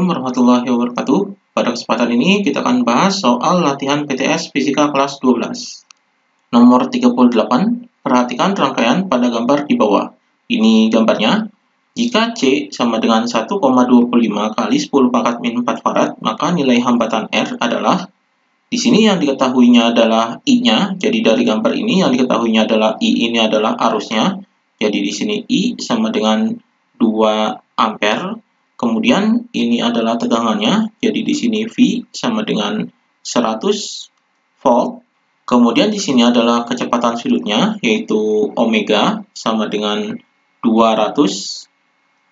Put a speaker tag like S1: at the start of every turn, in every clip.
S1: warahmatullahi wabarakatuh. Pada kesempatan ini kita akan bahas soal latihan PTS Fisika kelas 12. Nomor 38, perhatikan rangkaian pada gambar di bawah. Ini gambarnya. Jika C sama dengan 1,25 kali 10 pangkat min 4 farad, maka nilai hambatan R adalah, di sini yang diketahuinya adalah I-nya. Jadi dari gambar ini yang diketahuinya adalah I ini adalah arusnya. Jadi di sini I sama dengan 2 ampere. Kemudian ini adalah tegangannya, jadi di sini V sama dengan 100 volt. Kemudian di sini adalah kecepatan sudutnya, yaitu omega sama dengan 200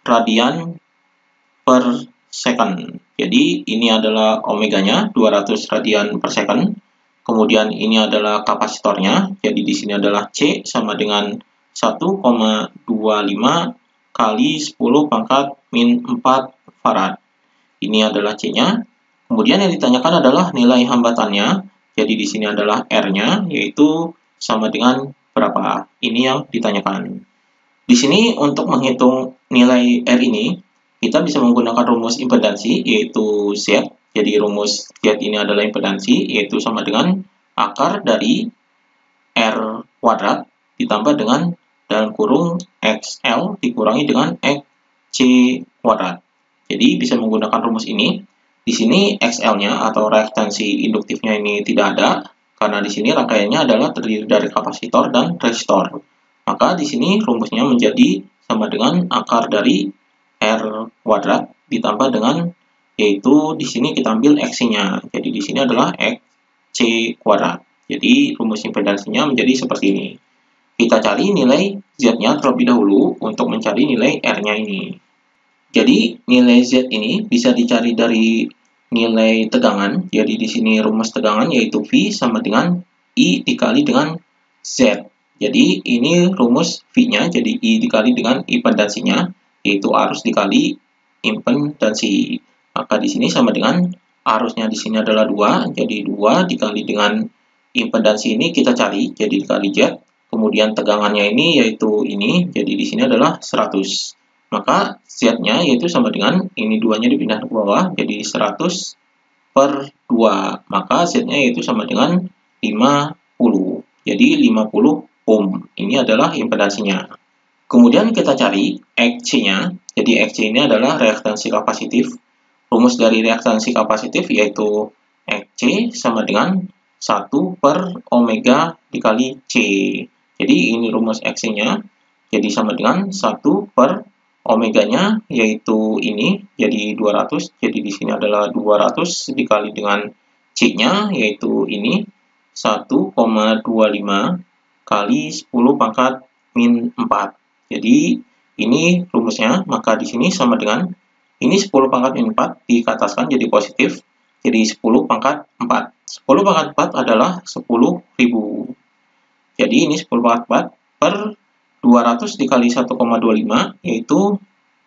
S1: radian per second. Jadi ini adalah omeganya, 200 radian per second. Kemudian ini adalah kapasitornya, jadi di sini adalah C sama dengan 1,25 kali 10 pangkat min 4 farad. Ini adalah C-nya. Kemudian yang ditanyakan adalah nilai hambatannya. Jadi di sini adalah R-nya, yaitu sama dengan berapa. Ini yang ditanyakan. Di sini untuk menghitung nilai R ini, kita bisa menggunakan rumus impedansi, yaitu Z. Jadi rumus Z ini adalah impedansi, yaitu sama dengan akar dari R kuadrat ditambah dengan dalam kurung XL dikurangi dengan XC kuadrat. Jadi bisa menggunakan rumus ini. Di sini XL-nya atau reaktansi induktifnya ini tidak ada, karena di sini rangkaiannya adalah terdiri dari kapasitor dan resistor. Maka di sini rumusnya menjadi sama dengan akar dari R kuadrat ditambah dengan, yaitu di sini kita ambil X-nya. Jadi di sini adalah XC kuadrat. Jadi rumus impedansinya menjadi seperti ini. Kita cari nilai Z-nya terlebih dahulu untuk mencari nilai R-nya ini. Jadi nilai Z ini bisa dicari dari nilai tegangan. Jadi di sini rumus tegangan yaitu V sama dengan I dikali dengan Z. Jadi ini rumus V-nya, jadi I dikali dengan impedansinya, yaitu arus dikali impedansi. Maka di sini sama dengan arusnya di sini adalah 2, jadi 2 dikali dengan impedansi ini kita cari, jadi dikali Z. Kemudian tegangannya ini yaitu ini, jadi di sini adalah 100. Maka Z-nya yaitu sama dengan, ini 2-nya dipindah ke bawah, jadi 100 per 2. Maka Z-nya yaitu sama dengan 50. Jadi 50 ohm. Ini adalah impedansinya. Kemudian kita cari XC-nya. Jadi XC ini adalah reaktansi kapasitif. Rumus dari reaktansi kapasitif yaitu XC sama dengan 1 per omega dikali C. Jadi ini rumus X-nya, jadi sama dengan 1 per omeganya, yaitu ini, jadi 200. Jadi di sini adalah 200 dikali dengan C-nya, yaitu ini, 1,25 kali 10 pangkat min 4. Jadi ini rumusnya, maka di sini sama dengan, ini 10 pangkat min 4 dikataskan jadi positif, jadi 10 pangkat 4. 10 pangkat 4 adalah 10.000. Jadi ini 10 pangkat 4 per 200 dikali 1,25 yaitu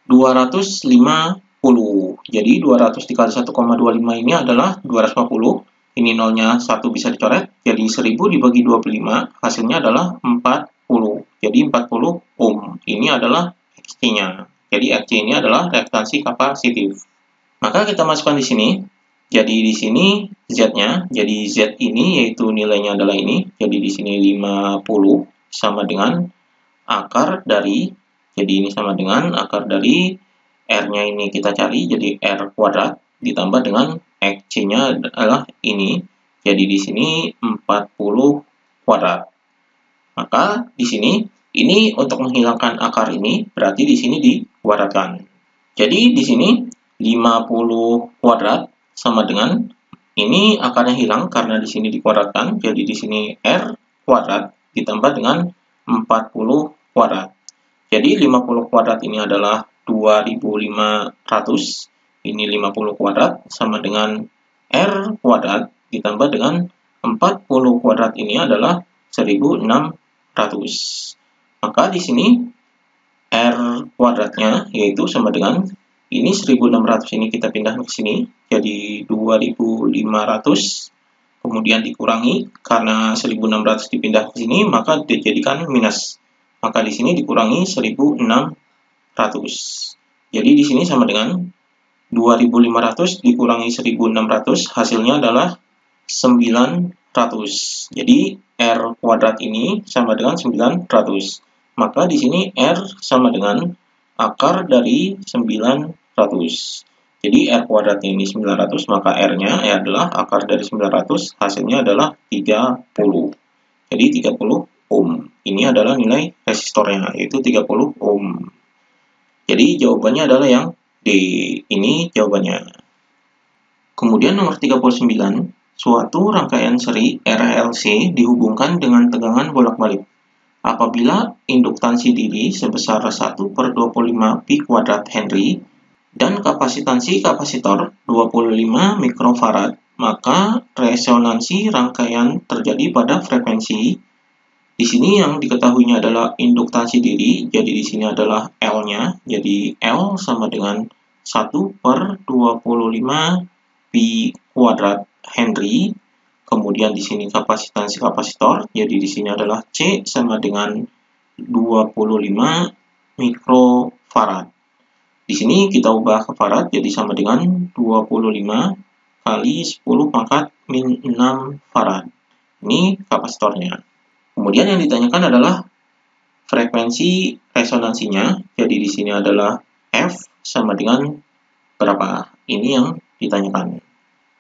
S1: 250. Jadi 200 dikali 1,25 ini adalah 250. Ini nolnya 1 bisa dicoret. Jadi 1000 dibagi 25 hasilnya adalah 40. Jadi 40 ohm. Ini adalah XC-nya. Jadi XC ini adalah reaktansi kapasitif. Maka kita masukkan di sini. Jadi di sini Z-nya, jadi Z ini yaitu nilainya adalah ini. Jadi di sini 50 sama dengan akar dari, jadi ini sama dengan akar dari R-nya ini kita cari, jadi R kuadrat ditambah dengan XC-nya adalah ini. Jadi di sini 40 kuadrat. Maka di sini ini untuk menghilangkan akar ini berarti di sini dikuadratkan. Jadi di sini 50 kuadrat sama dengan ini akarnya hilang karena di sini dikuadratkan, jadi di sini R kuadrat ditambah dengan 40 kuadrat. Jadi 50 kuadrat ini adalah 2500, ini 50 kuadrat sama dengan R kuadrat ditambah dengan 40 kuadrat ini adalah 1600. Maka di sini R kuadratnya yaitu sama dengan ini 1600 ini kita pindah ke sini, jadi 2500, kemudian dikurangi, karena 1600 dipindah ke sini, maka dijadikan minus. Maka di sini dikurangi 1600. Jadi di sini sama dengan 2500 dikurangi 1600 hasilnya adalah 900. Jadi R kuadrat ini sama dengan 900. Maka di sini R sama dengan akar dari 900. Jadi R kuadrat ini 900, maka R-nya adalah akar dari 900, hasilnya adalah 30. Jadi 30 ohm. Ini adalah nilai resistornya, yaitu 30 ohm. Jadi jawabannya adalah yang D. Ini jawabannya. Kemudian nomor 39, suatu rangkaian seri RLC dihubungkan dengan tegangan bolak-balik. Apabila induktansi diri sebesar 1/25 pi kuadrat Henry dan kapasitansi kapasitor 25 mikrofarad, maka resonansi rangkaian terjadi pada frekuensi. Di sini yang diketahuinya adalah induktansi diri, jadi di sini adalah L-nya, jadi L sama dengan 1/25 pi kuadrat Henry. Kemudian di sini kapasitansi kapasitor, jadi di sini adalah C sama dengan 25 mikrofarad. Di sini kita ubah ke farad, jadi sama dengan 25 kali 10 pangkat min 6 farad. Ini kapasitornya. Kemudian yang ditanyakan adalah frekuensi resonansinya. Jadi di sini adalah F sama dengan berapa? Ini yang ditanyakan.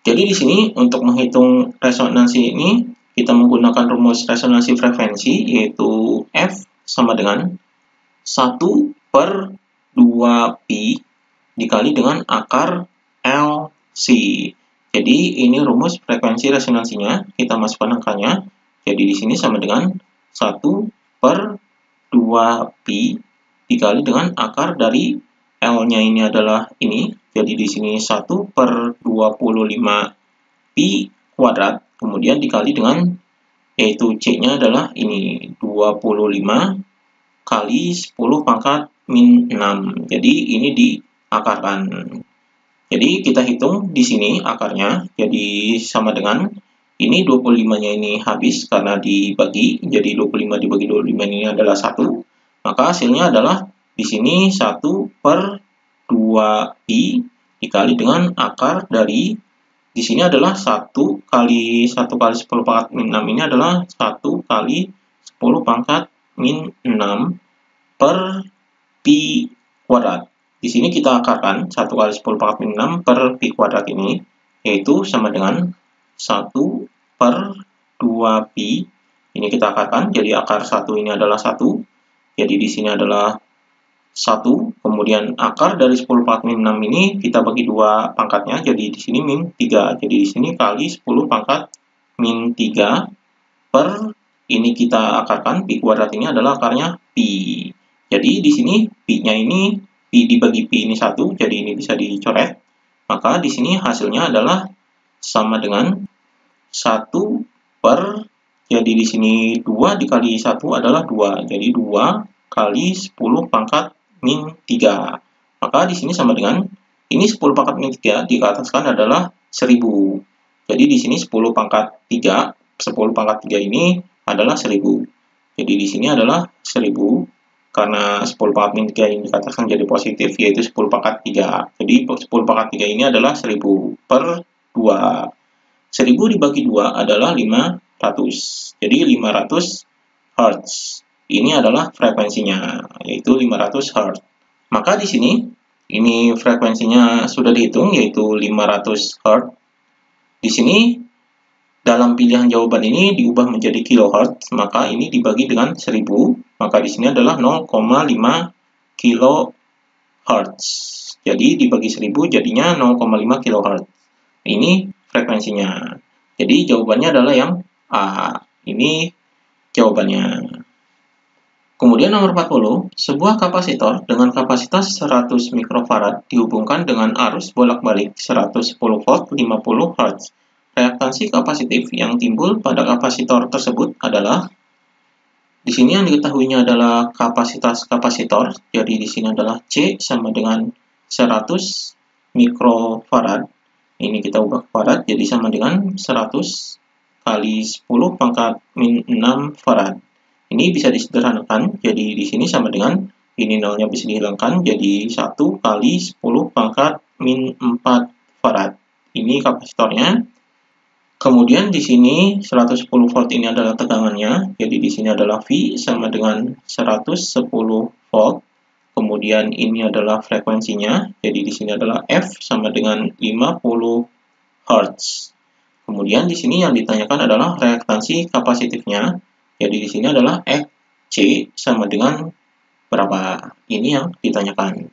S1: Jadi di sini untuk menghitung resonansi ini kita menggunakan rumus resonansi frekuensi, yaitu F sama dengan 1/2 pi dikali dengan akar LC. Jadi ini rumus frekuensi resonansinya, kita masukkan angkanya. Jadi di sini sama dengan 1/2 pi dikali dengan akar dari L-nya ini adalah ini. Jadi di sini 1/25 pi kuadrat, kemudian dikali dengan, yaitu C-nya adalah ini, 25 kali 10 pangkat min 6. Jadi ini diakarkan. Jadi kita hitung di sini akarnya, jadi sama dengan ini 25-nya ini habis karena dibagi, jadi 25 dibagi 25 ini adalah 1. Maka hasilnya adalah di sini 1/2 pi dikali dengan akar dari, di sini adalah 1 kali 10 pangkat min 6 ini adalah 1 kali 10 pangkat min 6 per pi kuadrat. Di sini kita akarkan 1 kali 10 pangkat min 6 per pi kuadrat ini, yaitu sama dengan 1/2 pi. Ini kita akarkan, jadi akar 1 ini adalah 1. Jadi di sini adalah 1, kemudian akar dari 10 pangkat min 6 ini kita bagi 2 pangkatnya, jadi di sini min 3. Jadi di sini kali 10 pangkat min 3 per, ini kita akarkan, pi kuadrat ini adalah akarnya pi. Jadi di sini pi-nya ini pi dibagi pi ini 1, jadi ini bisa dicoret. Maka di sini hasilnya adalah sama dengan 1 per, jadi di sini 2 dikali 1 adalah 2. Jadi 2 kali 10 pangkat min 3. Maka di sini sama dengan, ini 10 pangkat min 3 dikatakan adalah 1000. Jadi di sini 10 pangkat 3, 10 pangkat 3 ini adalah 1000. Jadi di sini adalah 1000. Karena 10 pangkat min 3 ini dikatakan jadi positif, yaitu 10 pangkat 3. Jadi 10 pangkat 3 ini adalah 1000 per 2. 1000 dibagi 2 adalah 500. Jadi 500 Hz. Ini adalah frekuensinya, yaitu 500 Hz. Maka di sini, ini frekuensinya sudah dihitung, yaitu 500 Hz. Di sini, dalam pilihan jawaban ini diubah menjadi kilohertz, maka ini dibagi dengan 1000, maka di sini adalah 0,5 kilohertz. Jadi dibagi 1000 jadinya 0,5 kilohertz. Ini frekuensinya. Jadi jawabannya adalah yang A. Ini jawabannya. Kemudian nomor 40, sebuah kapasitor dengan kapasitas 100 mikrofarad dihubungkan dengan arus bolak-balik 110 volt 50 Hz. Reaktansi kapasitif yang timbul pada kapasitor tersebut adalah, di sini yang diketahuinya adalah kapasitas kapasitor, jadi di sini adalah C sama dengan 100 mikrofarad. Ini kita ubah ke farad, jadi sama dengan 100 kali 10 pangkat min 6 farad. Ini bisa disederhanakan, jadi di sini sama dengan Ini nolnya bisa dihilangkan, jadi 1 kali 10 pangkat min 4 farad. Ini kapasitornya. Kemudian di sini 110 volt ini adalah tegangannya, jadi di sini adalah V sama dengan 110 volt. Kemudian ini adalah frekuensinya, jadi di sini adalah F sama dengan 50 Hz. Kemudian di sini yang ditanyakan adalah reaktansi kapasitifnya, jadi di sini adalah XC sama dengan berapa? Ini yang ditanyakan.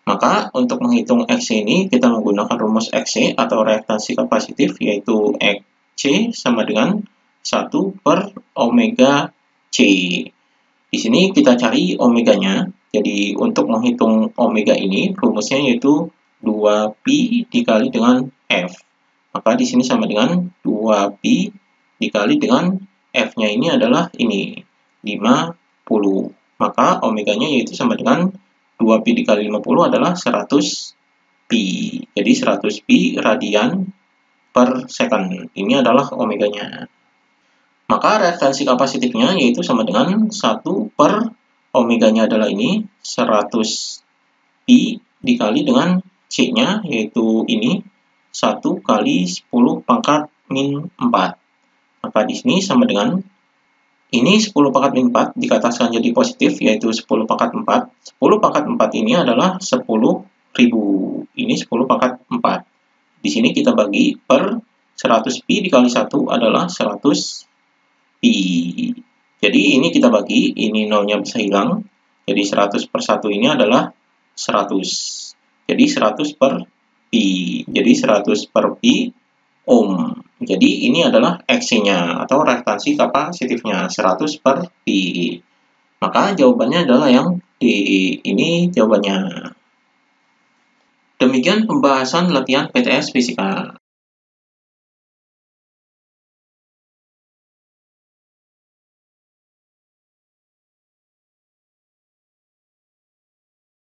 S1: Maka untuk menghitung XC ini kita menggunakan rumus XC atau reaktansi kapasitif, yaitu XC sama dengan 1 per omega C. Di sini kita cari omeganya. Jadi untuk menghitung omega ini rumusnya yaitu 2pi dikali dengan F. Maka di sini sama dengan 2pi dikali dengan F-nya ini adalah ini 50. Maka omeganya yaitu sama dengan 2pi dikali 50 adalah 100 pi. Jadi 100 pi radian per second. Ini adalah omeganya. Maka reaktansi kapasitifnya yaitu sama dengan 1 per omeganya adalah ini 100 pi dikali dengan C-nya yaitu ini 1 kali 10 pangkat min 4. Maka di sini sama dengan ini 10 pangkat min 4 dikatakan jadi positif, yaitu 10 pangkat 4. 10 pangkat 4 ini adalah 10.000. Ini 10 pangkat 4. Di sini kita bagi per 100 pi dikali 1 adalah 100 pi. Jadi ini kita bagi, ini nolnya bisa hilang. Jadi 100 per 1 ini adalah 100. Jadi 100 per pi. Jadi 100 per pi ohm. Jadi ini adalah XC-nya atau reaktansi kapasitifnya 100 per pi. Maka jawabannya adalah yang D. Ini jawabannya. Demikian pembahasan latihan PTS Fisika.